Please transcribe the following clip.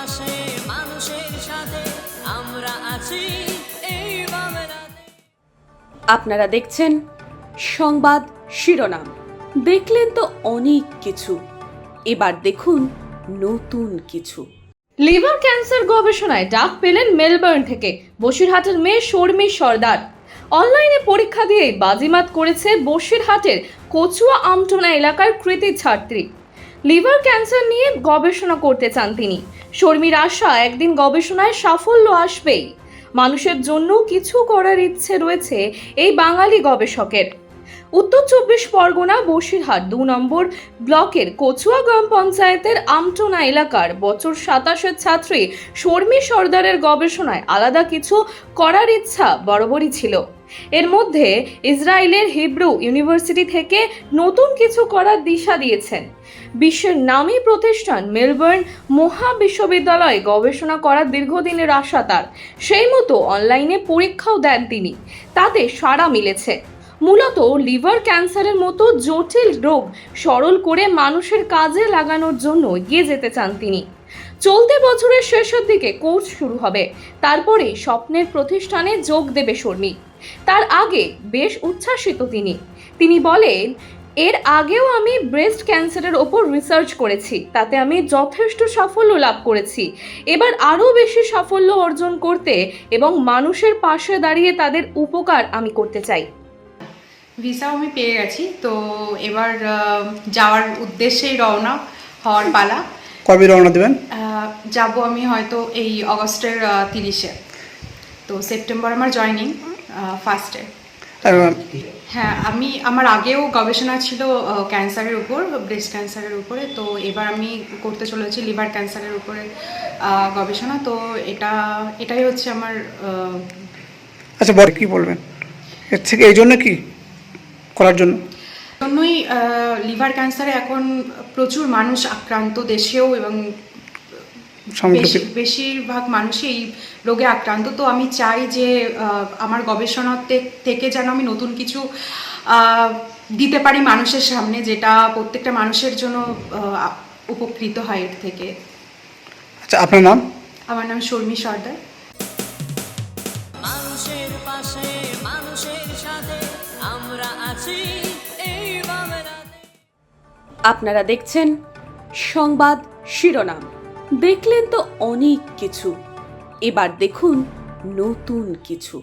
পাশে মানুষের সাথে আমরা আছি এই বাংলাতে। আপনারা দেখছেন সংবাদ শিরোনাম। দেখলেন তো অনেক কিছু, এবার দেখুন নতুন কিছু। লিভার ক্যান্সার গবেষণায় ডাক পেলেন মেলবোর্ন থেকে বসিরহাটের মেয়ে শর্মী সর্দার। অনলাইনে পরীক্ষা দিয়েই বাজিমাত করেছে বসিরহাটের কচুয়া আমটোনা এলাকার কৃতি ছাত্রী। লিভার ক্যান্সার নিয়ে গবেষণা করতে চান তিনি। শর্মীর আশা একদিন গবেষণায় সাফল্য আসবেই। মানুষের জন্য কিছু করার ইচ্ছে রয়েছে এই বাঙালি গবেষকের। উত্তর ২৪ পরগনা বসিরহাট ২ নম্বর ব্লকের কচুয়া গ্রাম পঞ্চায়েতের আমটোনা এলাকার বছর ২৭-এর ছাত্রী শর্মী সর্দারের গবেষণায় আলাদা কিছু করার ইচ্ছা বরাবরই ছিল। এর মধ্যে ইসরায়েলের হিব্রু ইউনিভার্সিটি থেকে নতুন কিছু করার দিশা দিয়েছেন। বিশ্বের নামী প্রতিষ্ঠান মেলবোর্ন মহাবিশ্ববিদ্যালয়ে গবেষণা করার দীর্ঘদিনের আশা তার। সেই মতো অনলাইনে পরীক্ষাও দেন তিনি, তাতে সাড়া মিলেছে। মূলত লিভার ক্যান্সারের মতো জটিল রোগ সরল করে মানুষের কাজে লাগানোর জন্য এগিয়ে যেতে চান তিনি। চলতি বছরের শেষের দিকে কোর্স শুরু হবে, তারপরে স্বপ্নের প্রতিষ্ঠানে যোগ দেবে শর্মী। তার আগে বেশ উচ্ছ্বাসিত তিনি বলেন, এর আগেও আমি ব্রেস্ট ক্যান্সারের ওপর রিসার্চ করেছি, তাতে আমি যথেষ্ট সাফল্য লাভ করেছি। এবার আরও বেশি সাফল্য অর্জন করতে এবং মানুষের পাশে দাঁড়িয়ে তাদের উপকার আমি করতে চাই। ভিসাও আমি পেয়ে গেছি, তো এবার যাওয়ার উদ্দেশ্যেই রওনা হওয়ার পালা। কবে রওনা দেবেন? যাব আমি হয়তো এই অগস্টের 30-এ। তো সেপ্টেম্বর আমার জয়নিং ফার্স্টে। হ্যাঁ, আমার আগেও গবেষণা ছিল ক্যান্সারের উপর, ব্রেস্ট ক্যান্সারের উপরে। তো এবার আমি করতে চলেছি লিভার ক্যান্সারের উপরে গবেষণা। তো এটাই হচ্ছে আমার। আচ্ছা, বল কি বলবেন এর থেকে? এই জন্য কি করার জন্যই লিভার ক্যান্সারে এখন প্রচুর মানুষ আক্রান্ত দেশেও, এবং বেশিরভাগ মানুষই এই রোগে আক্রান্ত। তো আমি চাই যে আমার গবেষণা থেকে যেন আমি নতুন কিছু দিতে পারি মানুষের সামনে, যেটা প্রত্যেকটা মানুষের জন্য উপকৃত হয় এর থেকে। আচ্ছা, আপনার নাম? আমার নাম শর্মী সর্দার। মানুষের পাশে মানুষের সাথে আমরা আছি এই বাংলাতে। আপনারা দেখছেন সংবাদ শিরোনাম। দেখলেন তো অনেক কিছু, এবার দেখুন নতুন কিছু।